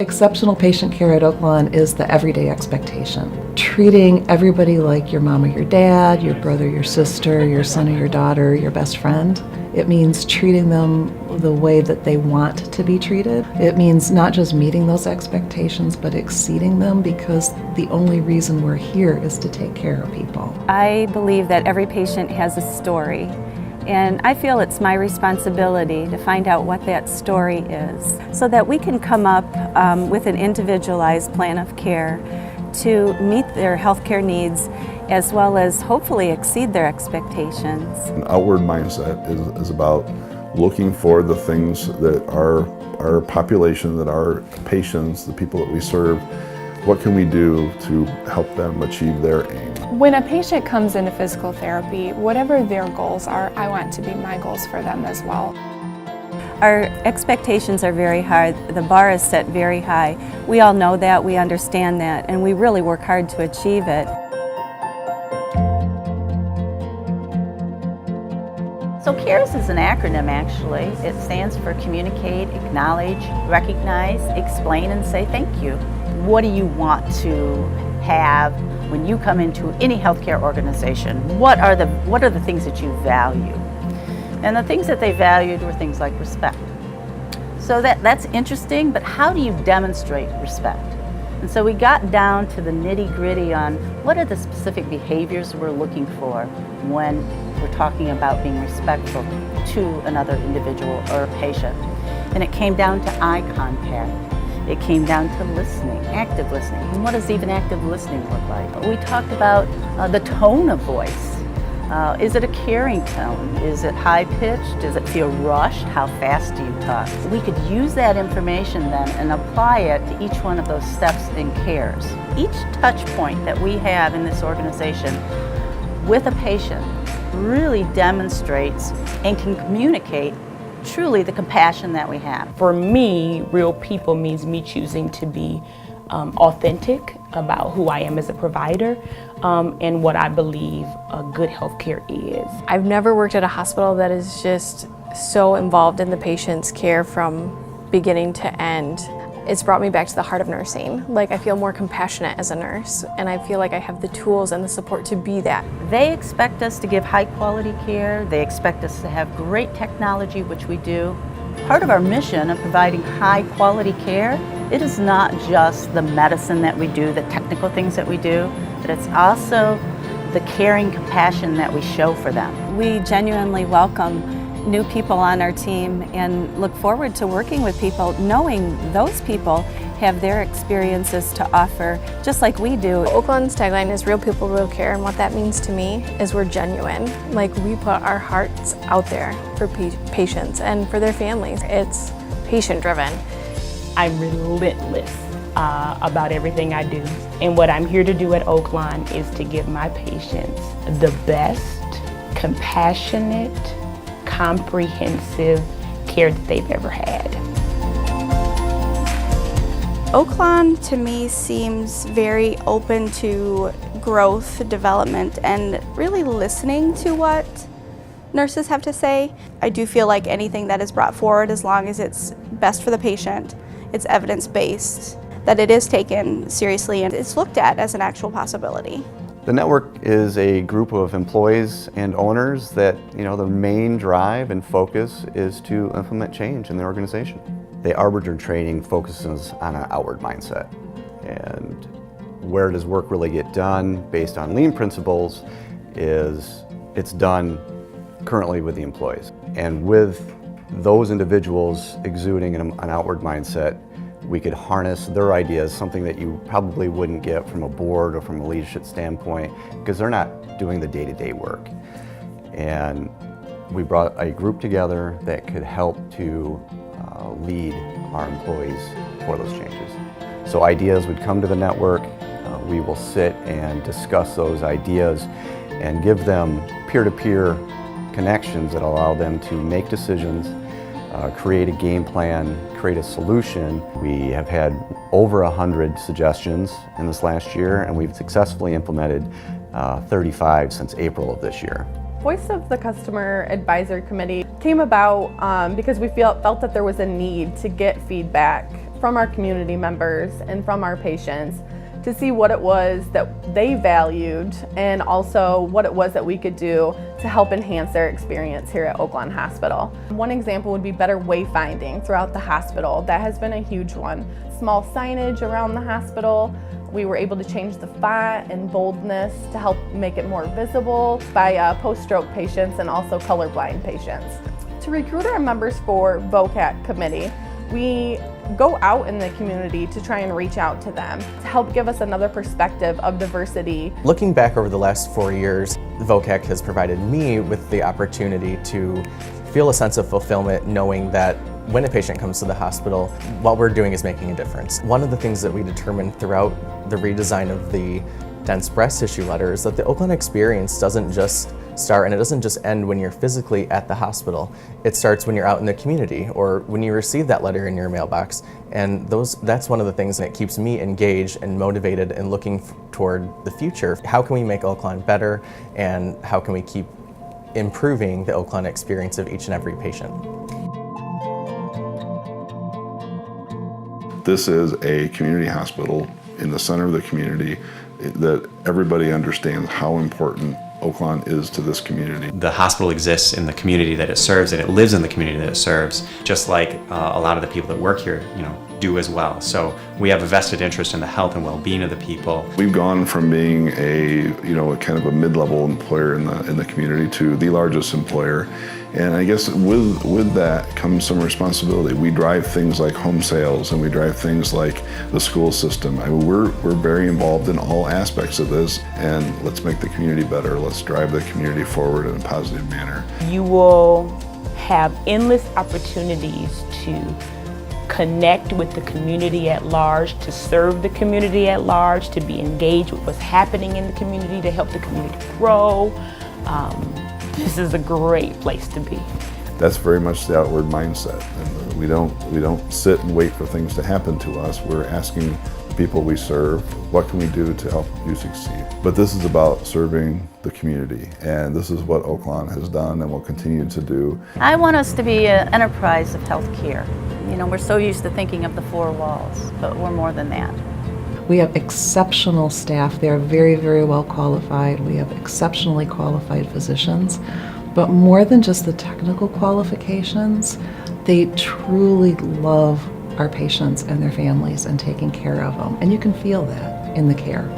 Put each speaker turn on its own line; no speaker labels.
Exceptional patient care at Oaklawn is the everyday expectation. Treating everybody like your mom or your dad, your brother, your sister, your son or your daughter, your best friend. It means treating them the way that they want to be treated. It means not just meeting those expectations, but exceeding them, because the only reason we're here is to take care of people.
I believe that every patient has a story, and I feel it's my responsibility to find out what that story is so that we can come up with an individualized plan of care to meet their healthcare needs, as well as hopefully exceed their expectations.
An outward mindset is about looking for the things that our population, that our patients, the people that we serve, what can we do to help them achieve their aim?
When a patient comes into physical therapy, whatever their goals are, I want to be my goals for them as well.
Our expectations are very high. The bar is set very high. We all know that, we understand that, and we really work hard to achieve it.
So CARES is an acronym, actually. It stands for communicate, acknowledge, recognize, explain, and say thank you. What do you want to have when you come into any healthcare organization? What are the things that you value? And the things that they valued were things like respect. So that's interesting, but how do you demonstrate respect? And so we got down to the nitty-gritty on what are the specific behaviors we're looking for when we're talking about being respectful to another individual or a patient. And it came down to eye contact. It came down to listening, active listening. And what does even active listening look like? We talked about the tone of voice. Is it a caring tone? Is it high-pitched? Does it feel rushed? How fast do you talk? We could use that information then and apply it to each one of those steps in CARES. Each touch point that we have in this organization with a patient really demonstrates and can communicate truly the compassion that we have.
For me, real people means me choosing to be authentic about who I am as a provider and what I believe good healthcare is.
I've never worked at a hospital that is just so involved in the patient's care from beginning to end. It's brought me back to the heart of nursing. Like, I feel more compassionate as a nurse, and I feel like I have the tools and the support to be that.
They expect us to give high quality care. They expect us to have great technology, which we do. Part of our mission of providing high quality care, it is not just the medicine that we do, the technical things that we do, but it's also the caring compassion that we show for them.
We genuinely welcome new people on our team and look forward to working with people, knowing those people have their experiences to offer, just like we do.
Oaklawn's tagline is real people, real care, and what that means to me is we're genuine. Like, we put our hearts out there for patients and for their families. It's patient-driven.
I'm relentless about everything I do. And what I'm here to do at Oaklawn is to give my patients the best, compassionate, comprehensive care that they've ever had.
Oaklawn to me seems very open to growth, development, and really listening to what nurses have to say. I do feel like anything that is brought forward, as long as it's best for the patient, it's evidence-based, that it is taken seriously and it's looked at as an actual possibility.
The network is a group of employees and owners that, their main drive and focus is to implement change in their organization. The Arbiter training focuses on an outward mindset. And where does work really get done based on lean principles is it's done currently with the employees. And with those individuals exuding an outward mindset, we could harness their ideas, something that you probably wouldn't get from a board or from a leadership standpoint, because they're not doing the day-to-day work. And we brought a group together that could help to lead our employees for those changes. So ideas would come to the network, we will sit and discuss those ideas and give them peer-to-peer connections that allow them to make decisions, create a game plan, create a solution. We have had over 100 suggestions in this last year, and we've successfully implemented 35 since April of this year.
Voice of the Customer Advisory Committee came about because we felt that there was a need to get feedback from our community members and from our patients to see what it was that they valued and also what it was that we could do to help enhance their experience here at Oaklawn Hospital. One example would be better wayfinding throughout the hospital. That has been a huge one. Small signage around the hospital. We were able to change the font and boldness to help make it more visible by post-stroke patients and also colorblind patients. To recruit our members for VOCAC committee, we go out in the community to try and reach out to them to help give us another perspective of diversity.
Looking back over the last 4 years, VOCAC has provided me with the opportunity to feel a sense of fulfillment knowing that when a patient comes to the hospital, what we're doing is making a difference. One of the things that we determined throughout the redesign of the dense breast tissue letter is that the Oaklawn experience doesn't just start and it doesn't just end when you're physically at the hospital. It starts when you're out in the community or when you receive that letter in your mailbox. And that's one of the things that keeps me engaged and motivated and looking toward the future. How can we make Oaklawn better and how can we keep improving the Oaklawn experience of each and every patient?
This is a community hospital in the center of the community that everybody understands how important Oaklawn is to this community.
The hospital exists in the community that it serves and it lives in the community that it serves, just like a lot of the people that work here, do as well. So we have a vested interest in the health and well-being of the people.
We've gone from being a kind of a mid-level employer in the community to the largest employer. And I guess with that comes some responsibility. We drive things like home sales and we drive things like the school system. I mean, we're very involved in all aspects of this, and let's make the community better. Let's drive the community forward in a positive manner.
You will have endless opportunities to connect with the community at large, to serve the community at large, to be engaged with what's happening in the community, to help the community grow. This is a great place to be.
That's very much the outward mindset. And we don't sit and wait for things to happen to us. We're asking the people we serve, what can we do to help you succeed? But this is about serving the community, and this is what Oaklawn has done and will continue to do.
I want us to be an enterprise of healthcare. We're so used to thinking of the four walls, but we're more than that.
We have exceptional staff. They are very, very well qualified. We have exceptionally qualified physicians. But more than just the technical qualifications, they truly love our patients and their families and taking care of them. And you can feel that in the care.